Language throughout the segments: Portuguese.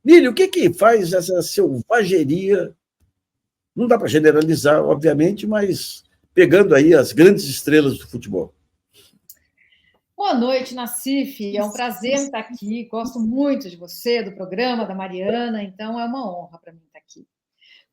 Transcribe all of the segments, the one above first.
Lílio, o que que faz essa selvageria? Não dá para generalizar, obviamente, mas pegando aí as grandes estrelas do futebol. Boa noite, Nassif. É um prazer estar aqui. Gosto muito de você, do programa, da Mariana, então é uma honra para mim estar aqui.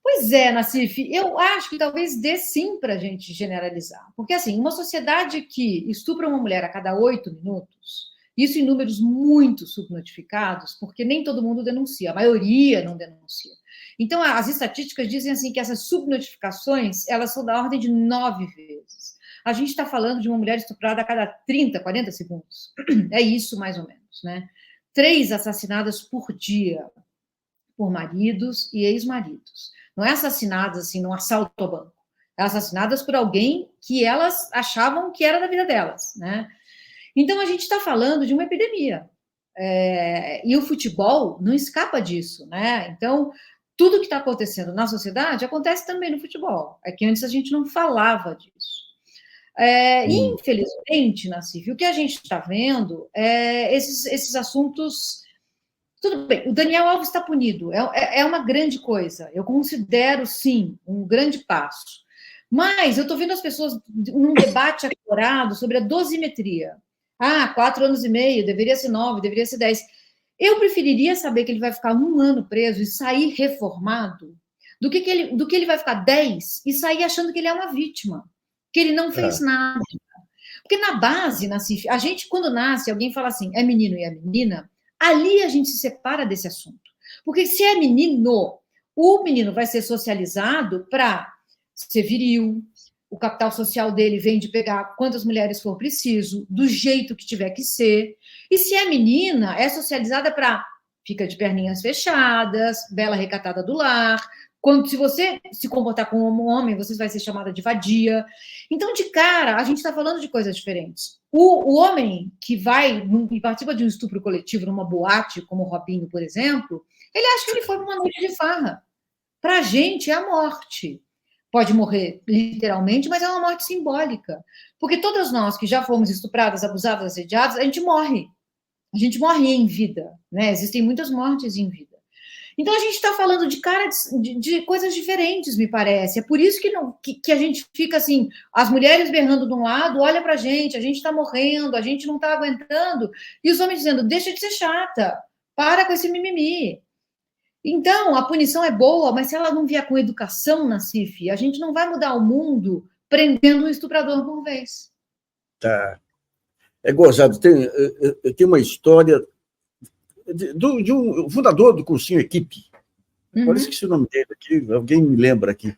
Pois é, Nassif, eu acho que talvez dê sim para a gente generalizar. Porque, assim, uma sociedade que estupra uma mulher a cada 8 minutos, isso em números muito subnotificados, porque nem todo mundo denuncia, a maioria não denuncia. Então, as estatísticas dizem assim que essas subnotificações, elas são da ordem de 9 vezes. A gente está falando de uma mulher estuprada a cada 30, 40 segundos. É isso, mais ou menos, né? 3 assassinadas por dia por maridos e ex-maridos. Não é assassinadas assim num assalto ao banco. É assassinadas por alguém que elas achavam que era da vida delas, né? Então a gente está falando de uma epidemia. E o futebol não escapa disso, né? Então, tudo que está acontecendo na sociedade acontece também no futebol. É que antes a gente não falava disso. Infelizmente, Nassif, o que a gente está vendo é esses assuntos. Tudo bem, o Daniel Alves está punido, é uma grande coisa. Eu considero, sim, um grande passo. Mas eu estou vendo as pessoas num debate acalorado sobre a dosimetria. 4 anos e meio, deveria ser 9, deveria ser 10. Eu preferiria saber que ele vai ficar 1 ano preso e sair reformado do que ele vai ficar 10 e sair achando que ele é uma vítima, que ele não fez nada. Porque na base, Nassif, a gente, quando nasce, alguém fala assim, é menino e é menina, ali a gente se separa desse assunto. Porque se é menino, o menino vai ser socializado para ser viril, o capital social dele vem de pegar quantas mulheres for preciso, do jeito que tiver que ser. E se é menina, é socializada para fica de perninhas fechadas, bela recatada do lar. Se você se comportar como um homem, você vai ser chamada de vadia. Então, de cara, a gente está falando de coisas diferentes. O homem que vai e participa de um estupro coletivo numa boate, como o Robinho, por exemplo, ele acha que ele foi numa noite de farra. Para a gente é a morte. Pode morrer literalmente, mas é uma morte simbólica. Porque todas nós que já fomos estupradas, abusadas, assediadas, a gente morre. A gente morre em vida, né? Existem muitas mortes em vida. Então, a gente está falando de coisas diferentes, me parece. É por isso que a gente fica assim, as mulheres berrando de um lado, olha para a gente está morrendo, a gente não está aguentando, e os homens dizendo, deixa de ser chata, para com esse mimimi. Então, a punição é boa, mas se ela não vier com educação, Nassif, a gente não vai mudar o mundo prendendo um estuprador por vez. Tá. É gozado. Tem uma história de um fundador do cursinho Equipe. Agora esqueci o nome dele aqui, alguém me lembra aqui.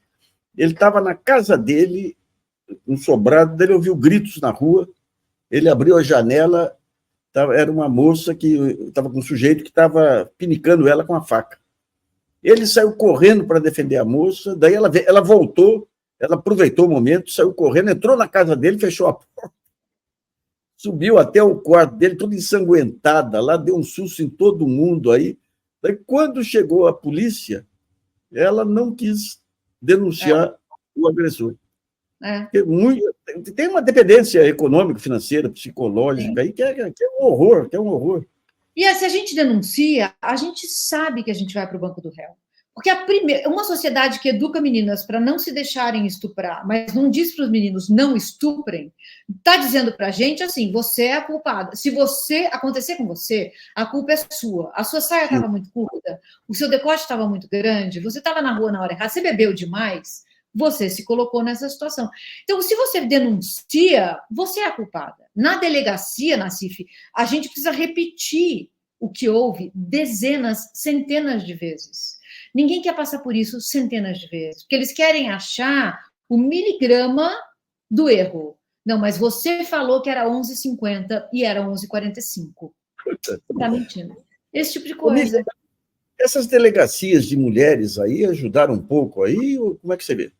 Ele estava na casa dele, um sobrado dele, ouviu gritos na rua, ele abriu a janela, era uma moça que estava com um sujeito que estava pinicando ela com a faca. Ele saiu correndo para defender a moça, daí ela voltou, ela aproveitou o momento, saiu correndo, entrou na casa dele, fechou a porta, subiu até o quarto dele, toda ensanguentada, lá deu um susto em todo mundo aí. Daí, quando chegou a polícia, ela não quis denunciar o agressor. Tem uma dependência econômica, financeira, psicológica aí que é um horror, que é um horror. E se a gente denuncia, a gente sabe que a gente vai para o banco do réu. Porque uma sociedade que educa meninas para não se deixarem estuprar, mas não diz para os meninos não estuprem, está dizendo para a gente assim, você é a culpada. Se você acontecer com você, a culpa é sua. A sua saia estava muito curta, o seu decote estava muito grande, você estava na rua na hora errada, você bebeu demais, você se colocou nessa situação. Então, se você denuncia, você é a culpada. Na delegacia, Nassif, a gente precisa repetir o que houve dezenas, centenas de vezes. Ninguém quer passar por isso centenas de vezes, porque eles querem achar o miligrama do erro. Não, mas você falou que era 11h50 e era 11h45. Está mentindo. Esse tipo de coisa. Essas delegacias de mulheres aí ajudaram um pouco aí? Ou como é que você vê?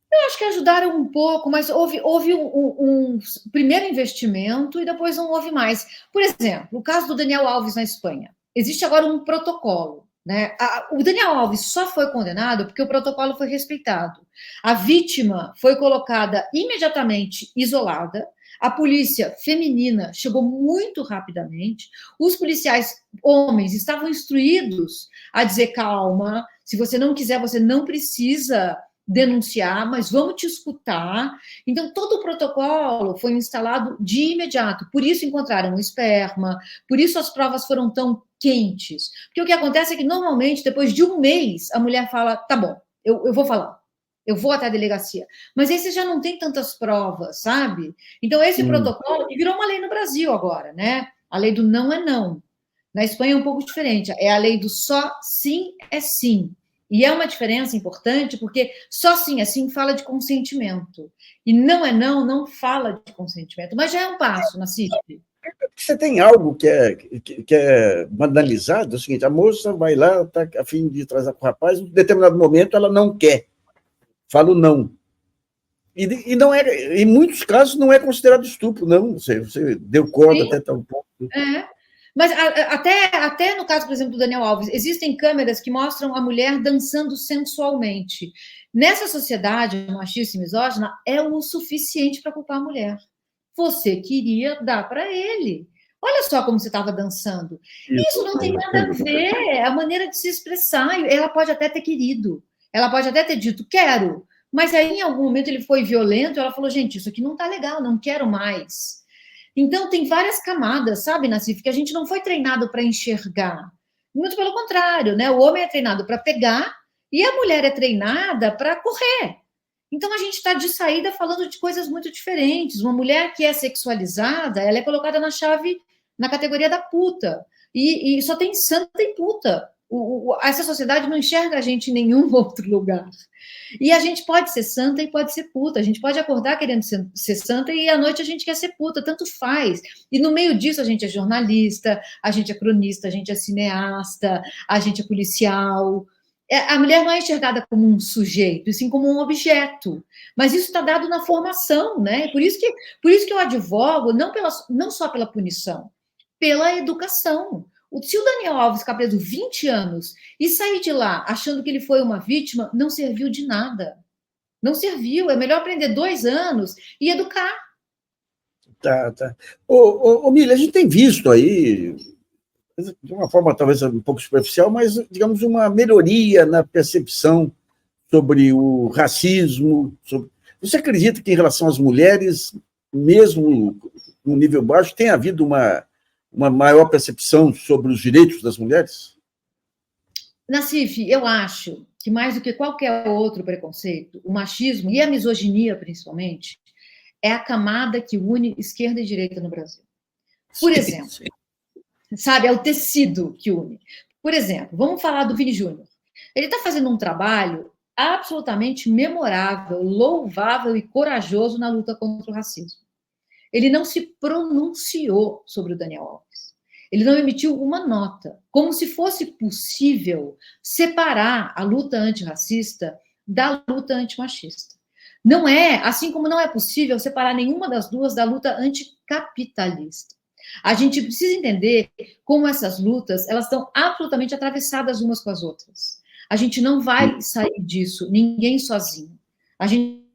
Eu acho que ajudaram um pouco, mas houve um primeiro investimento e depois não houve mais. Por exemplo, o caso do Daniel Alves na Espanha. Existe agora um protocolo, né? O Daniel Alves só foi condenado porque o protocolo foi respeitado. A vítima foi colocada imediatamente isolada, a polícia feminina chegou muito rapidamente, os policiais homens estavam instruídos a dizer: calma, se você não quiser, você não precisa denunciar, mas vamos te escutar. Então, todo o protocolo foi instalado de imediato, por isso encontraram o esperma, por isso as provas foram tão quentes. Porque o que acontece é que, normalmente, depois de um mês, a mulher fala: tá bom, eu vou falar, eu vou até a delegacia. Mas aí você já não tem tantas provas, sabe? Então, esse protocolo virou uma lei no Brasil agora, né? A lei do não é não. Na Espanha é um pouco diferente, é a lei do só sim é sim. E é uma diferença importante, porque só sim é sim fala de consentimento. E não é não, não fala de consentimento. Mas já é um passo, Nassif. Você tem algo que é banalizado, é o seguinte: a moça vai lá, está a fim de transar com o rapaz, em um determinado momento ela não quer, fala o não. E não é, em muitos casos não é considerado estupro, não. Você deu corda até tal ponto. É. Mas até no caso, por exemplo, do Daniel Alves, existem câmeras que mostram a mulher dançando sensualmente. Nessa sociedade machista e misógina, é o suficiente para culpar a mulher. Você queria dar para ele. Olha só como você estava dançando. Isso não tem nada a ver, é a maneira de se expressar. Ela pode até ter querido, ela pode até ter dito, quero. Mas aí, em algum momento, ele foi violento, ela falou, gente, isso aqui não está legal, não quero mais. Então, tem várias camadas, sabe, Nassif, que a gente não foi treinado para enxergar. Muito pelo contrário, né? O homem é treinado para pegar e a mulher é treinada para correr. Então, a gente está de saída falando de coisas muito diferentes. Uma mulher que é sexualizada, ela é colocada na chave, na categoria da puta. E só tem santa e puta. Essa sociedade não enxerga a gente em nenhum outro lugar. E a gente pode ser santa e pode ser puta. A gente pode acordar querendo ser santa e à noite a gente quer ser puta. Tanto faz. E no meio disso a gente é jornalista, a gente é cronista, a gente é cineasta, a gente é policial. A mulher não é enxergada como um sujeito, e sim como um objeto. Mas isso está dado na formação, né? Por isso que eu advogo não só pela punição, pela educação. Se o Daniel Alves ficar preso 20 anos e sair de lá achando que ele foi uma vítima, não serviu de nada. Não serviu. É melhor prender 2 anos e educar. Tá. Ô, Mila, a gente tem visto aí, de uma forma talvez um pouco superficial, mas, digamos, uma melhoria na percepção sobre o racismo. Você acredita que, em relação às mulheres, mesmo no nível baixo, tem havido uma maior percepção sobre os direitos das mulheres? Nassif, eu acho que mais do que qualquer outro preconceito, o machismo e a misoginia, principalmente, é a camada que une esquerda e direita no Brasil. Por exemplo, sabe, é o tecido que une. Por exemplo, vamos falar do Vini Júnior. Ele está fazendo um trabalho absolutamente memorável, louvável e corajoso na luta contra o racismo. Ele não se pronunciou sobre o Daniel Alves. Ele não emitiu uma nota, como se fosse possível separar a luta antirracista da luta antimachista. Não é, assim como não é possível separar nenhuma das duas da luta anticapitalista. A gente precisa entender como essas lutas, elas estão absolutamente atravessadas umas com as outras. A gente não vai sair disso, ninguém sozinho. A gente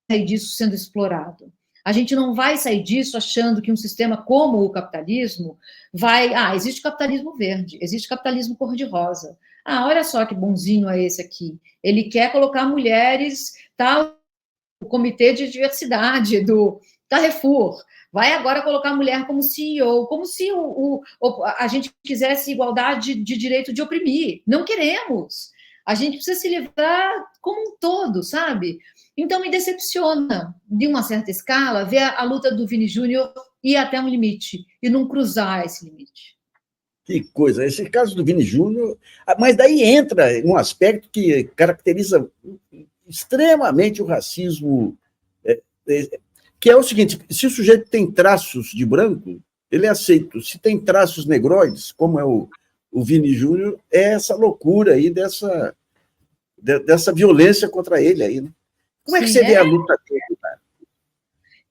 vai sair disso sendo explorado. A gente não vai sair disso achando que um sistema como o capitalismo vai... existe capitalismo verde, existe capitalismo cor-de-rosa. Olha só que bonzinho é esse aqui. Ele quer colocar mulheres, tal, o comitê de diversidade do Carrefour, vai agora colocar a mulher como CEO, como se a gente quisesse igualdade de direito de oprimir. Não queremos. A gente precisa se livrar como um todo, sabe? Então, me decepciona, de uma certa escala, ver a luta do Vini Júnior ir até um limite e não cruzar esse limite. Que coisa. Esse caso do Vini Júnior... Mas daí entra um aspecto que caracteriza extremamente o racismo, que é o seguinte: se o sujeito tem traços de branco, ele é aceito. Se tem traços negroides, como é o Vini Júnior, é essa loucura aí dessa violência contra ele aí, né? Como é que você vê a luta dele?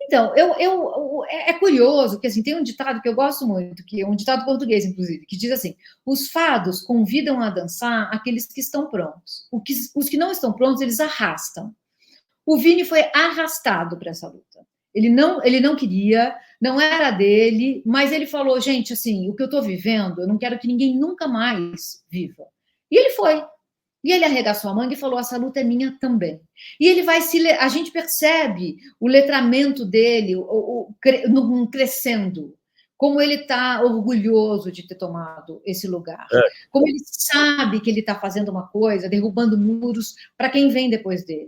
Então, é curioso que assim, tem um ditado que eu gosto muito, que é um ditado português, inclusive, que diz assim: os fados convidam a dançar aqueles que estão prontos. Os que não estão prontos, eles arrastam. O Vini foi arrastado para essa luta. Ele não queria, não era dele, mas ele falou, gente, assim, o que eu estou vivendo, eu não quero que ninguém nunca mais viva. E ele foi. E ele arregaçou a manga e falou, essa luta é minha também. E ele vai a gente percebe o letramento dele crescendo, como ele está orgulhoso de ter tomado esse lugar, como ele sabe que ele está fazendo uma coisa, derrubando muros para quem vem depois dele.